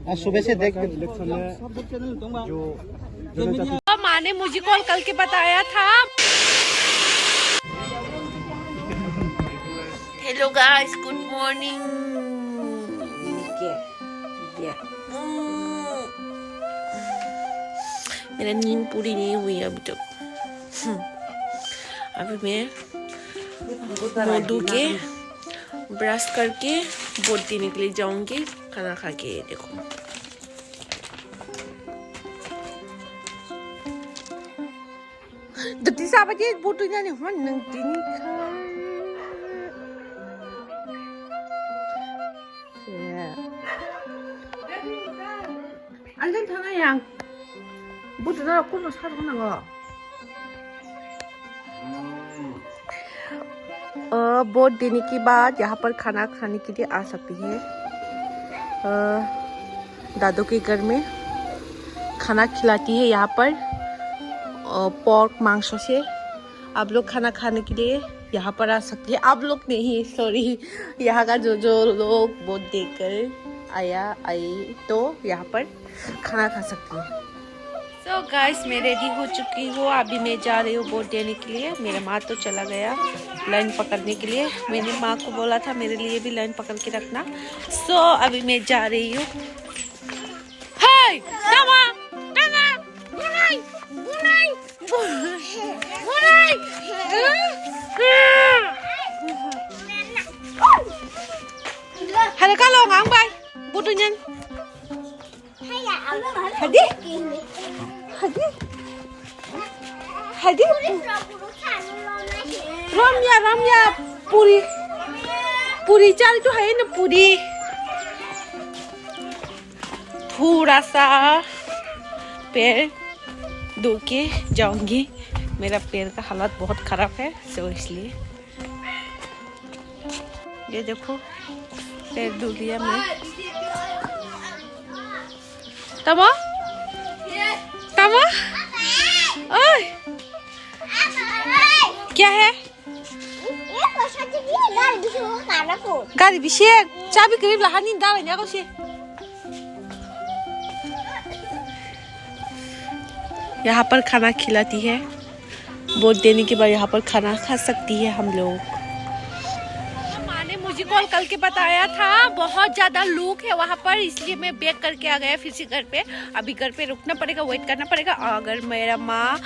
सुबह से देख जो माँ ने मुझे कॉल करके बताया था। Hello guys, good morning. मेरा नींद पूरी नहीं हुई अभी तक। अभी मैं मुंह धो के ब्रश करके वोट देने के लिए जाऊंगी। खाना खा के देखो। दत्ती साहब जी वोट देने हम नंगतिनी खा। 안된 थांनाय बोटना कौन सा होनांगो। वोट देने के बाद यहाँ पर खाना खाने के लिए आ सकती है। दादू के घर में खाना खिलाती है यहाँ पर पोर्क मांस से। आप लोग खाना खाने के लिए यहाँ पर आ सकती है। आप लोग नहीं, सॉरी, यहाँ का जो लोग वोट देकर आई तो यहाँ पर खाना खा सकती है। सो गाइस, मैं रेडी हो चुकी हूँ। अभी मैं जा रही हूँ वोट देने के लिए। मेरा माँ तो चला गया लाइन पकड़ने के लिए। मैंने माँ को बोला था मेरे लिए भी लाइन पकड़ के रखना। सो अभी मैं जा रही हूँ। हाय दामा दामा बुनाई बुनाई बुनाई Hadi kalau ngambai butuhnya. Hadi hadi hadi ramya पूरी चाल जो है ना, पूरी थोड़ा सा पैर धो के जाऊंगी। मेरा पैर का हालत बहुत खराब है, तो इसलिए ये देखो पैर धो लिया मैं। तमा तमा ओए क्या है? गाड़ी बिशेक चाबी करीब लहानी डाल nya sih। यहाँ पर खाना खिलाती है। वोट देने के बाद यहाँ पर खाना खा सकती है हम लोग। माँ ने मुझे कॉल करके बताया था बहुत ज्यादा लोग है वहाँ पर, इसलिए मैं बैक करके आ गया फिर से घर पे। अभी घर पे रुकना पड़ेगा, वेट करना पड़ेगा। अगर मेरा माँ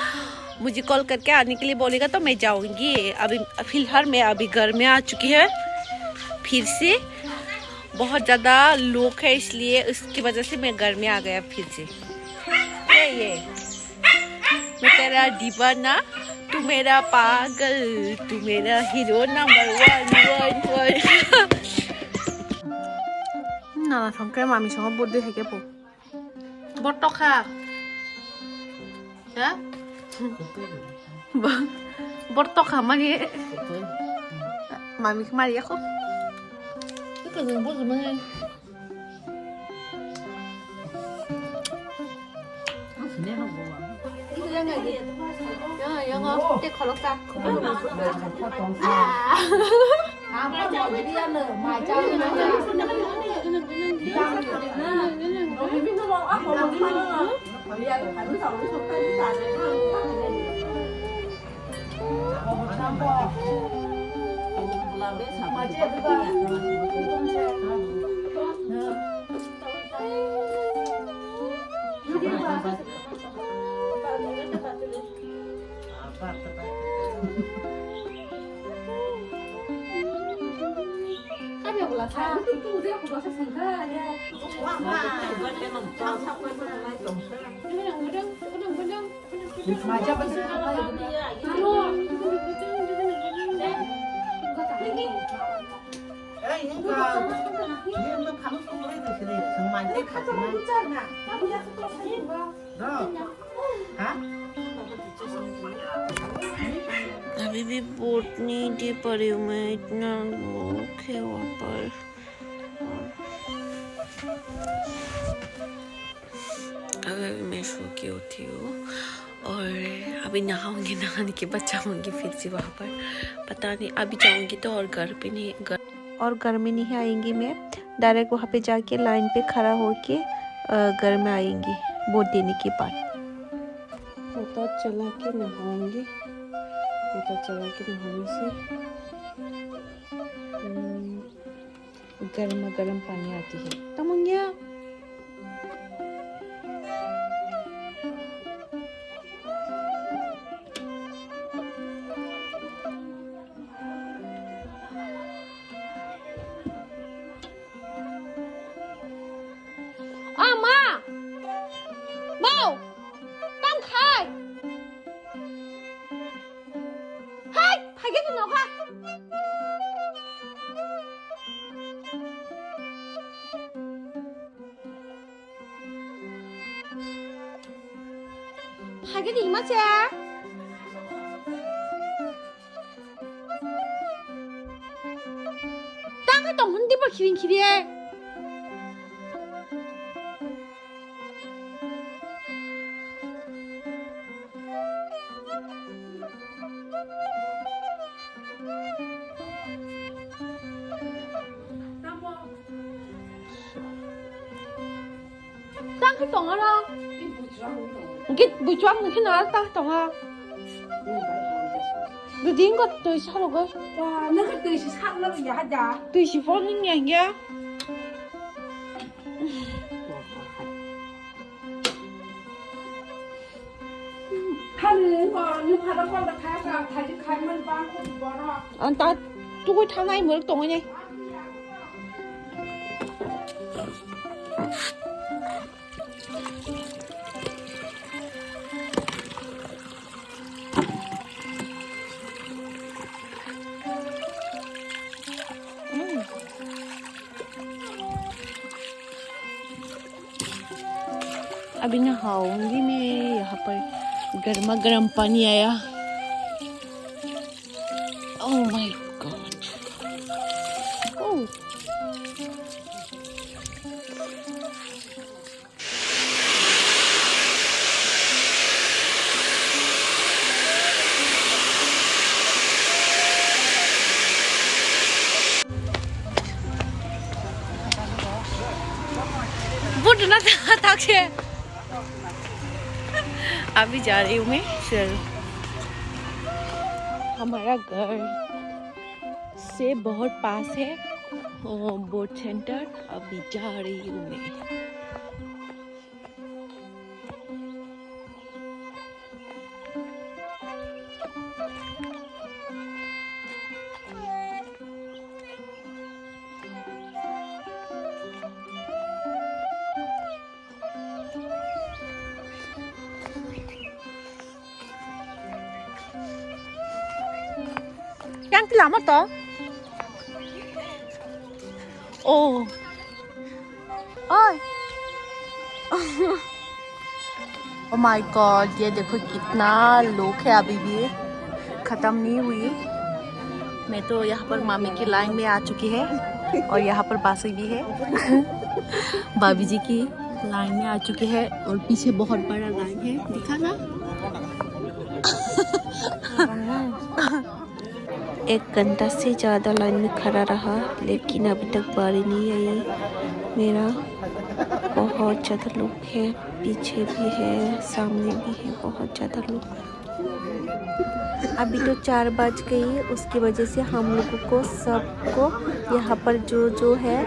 मुझे कॉल करके आने के लिए बोलेगा तो मैं जाऊंगी। अभी फिलहाल मैं अभी घर में आ चुकी है। फिर से बहुत ज़्यादा लोग है, इसलिए उसकी वजह से मैं घर में आ गया फिर से। ये मैं तेरा दीवाना, तू मेरा पागल, तू मेरा हीरो नंबर 1 ना समके मामी संग बोर्ड है क्या पो बोर्ड तो खा क्या बोर्ड तो खा मानी मामी मारी aku cái đường bút rồi ngay cái khó lắm ta अभी भी वोट नहीं दे पा रही हूँ मैं, इतना लोग है वहाँ पर। अभी मैं सो के उठी हूँ और अभी नहाऊंगी, नहाने के बाद जाऊंगी फिर से वहाँ पर। पता नहीं अभी जाऊंगी तो और घर में नहीं आएंगी। मैं डायरेक्ट वहाँ पे जाके लाइन पे खड़ा होके घर में आएंगी वोट देने के बाद। पता चला के नहाऊंगी, पता चला के नहाने से गर्मा गर्म पानी आती है। तमुंगिया माँ mau tam khai hai phải cái gì nào ha phải cái gì mà cha đang cái tổng hơn đi vào kirin kirin当佢懂了咯，佢會裝佢哪得懂啊？你點個對差落個？哇，那個對是差那個牙的。對是放你眼嘅。他人個，你拍到放得開個，他就開門把口關了。但都會他那一門懂嘅呢。अभी नहाऊंगी मैं। यहाँ पर गर्मा गर्म पानी आया। Oh my God. ओह बुढ़ना था अभी जा रही हूँ मैं। चलो, हमारा घर से बहुत पास है बोट सेंटर। अभी जा रही हूँ मैं। Yang lama toh? Oh, oh, oh my God! ये देखो कितना लोग है, अभी भी खत्म नहीं हुई। मैं तो यहाँ पर मामी की लाइन में आ चुकी है और यहाँ पर बासी भी है। भाभी जी की लाइन में आ चुकी है और पीछे बहुत बड़ा लाइन है, दिखा ना। एक घंटा से ज़्यादा लाइन में खड़ा रहा, लेकिन अभी तक बारी नहीं आई मेरा। बहुत ज़्यादा लोग हैं, पीछे भी है, सामने भी है, बहुत ज़्यादा लोग। अभी तो 4 बज गई, उसकी वजह से हम लोगों को सबको यहाँ पर जो है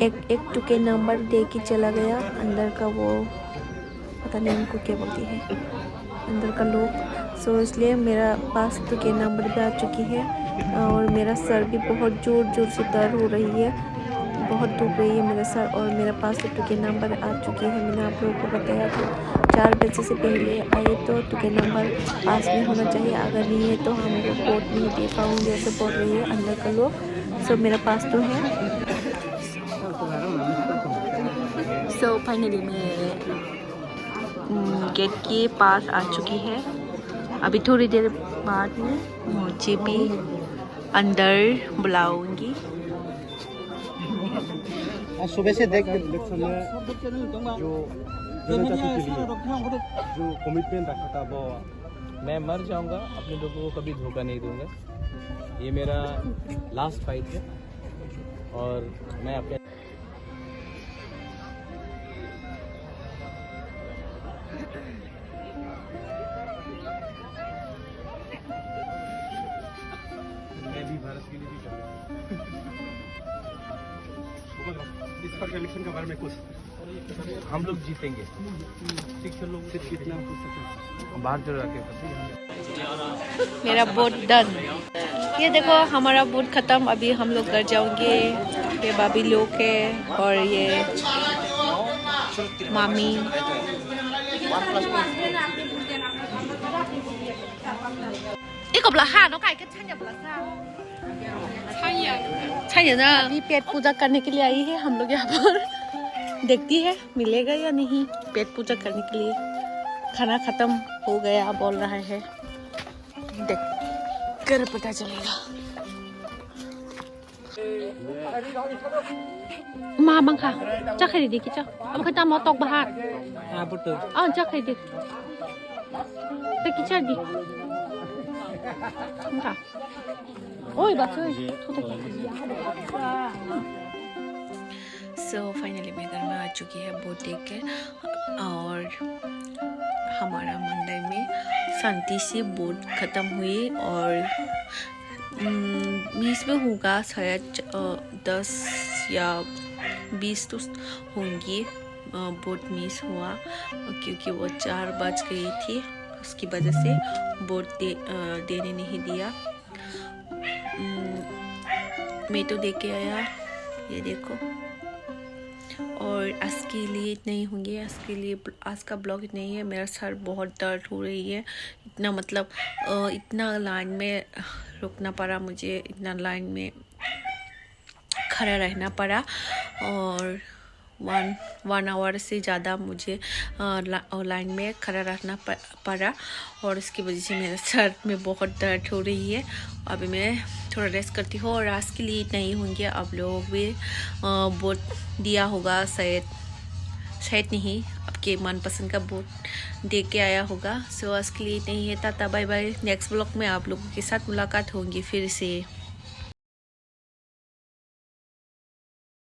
एक टुके नंबर दे के चला गया अंदर का। वो पता नहीं उनको क्या बोलती है अंदर का लोग। सो इसलिए मेरा पास टुके नंबर भी आ चुकी है और मेरा सर भी बहुत ज़ोर से दर्द हो रही है, बहुत दुख रही है मेरा सर। और मेरा पास टुके नंबर आ चुकी है। मैंने आप लोगों को बताया था 4 बजे से पहले आए तो टुके नंबर पास में होना चाहिए, अगर नहीं है तो हम लोग वोट नहीं दे पाएंगे, ऐसे बोल रही है अंदर का लोग। सो मेरा पास तो है। सो फाइनली मैं गेट के पास आ चुकी है। अभी थोड़ी देर बाद में मुझे भी अंदर बुलाऊंगी। सुबह से देख जो कमिटमेंट रखा था वो मैं मर जाऊंगा, अपने लोगों को कभी धोखा नहीं दूंगा। ये मेरा लास्ट फाइट है और मैं अपने मैं भी भारत के लिए भी कर रहा हूँ। इस पर कलेक्शन के बारे में कुछ हम लोग जीतेंगे। कितना बाहर जो रखे मेरा बोट डन। ये देखो हमारा बोट खत्म। अभी हम लोग घर जाएंगे। ये भाभी लोग है और ये मामी। अभी पेट पूजा करने के लिए आई है हम लोग यहाँ पर। देखती है मिलेगा या नहीं। पेट पूजा करने के लिए खाना खत्म हो गया बोल रहा है। देख कर पता चलेगा। माँ मंखा chắc hay đi kia ông khơi ta mò tóc bà hạt chắc hay đi cái kia đi không cả ôi bà ơi So finally मैं घर में आ चुकी है बोट देख के। और हमारा मंदिर में शांति से बोट ख़त्म हुई। और बीच में होगा शायद 10 या 20 तो होंगी। बोट मिस हुआ क्योंकि वो 4 बज गई थी। उसकी वजह से बोट देने नहीं दिया। मैं तो देख के आया। ये देखो। और आज के लिए इतना ही होंगे। आज का ब्लॉग इतना ही है। मेरा सर बहुत दर्द हो रही है। इतना मतलब इतना लाइन में रुकना पड़ा मुझे। इतना लाइन में खड़ा रहना पड़ा। और 1 आवर से ज़्यादा मुझे लाइन में खड़ा रहना पड़ा। और उसकी वजह से मेरे सर में बहुत दर्द हो रही है। अभी मैं थोड़ा रेस्ट करती हूँ। और आज के लिए इतना ही होंगे। आप लोग भी बोट दिया होगा शायद नहीं। आपके मनपसंद का बोट दे के आया होगा। सो आज के लिए इतना ही है। Tata bye bye. Next blog में आप लोगों के साथ मुलाकात होंगी फिर से।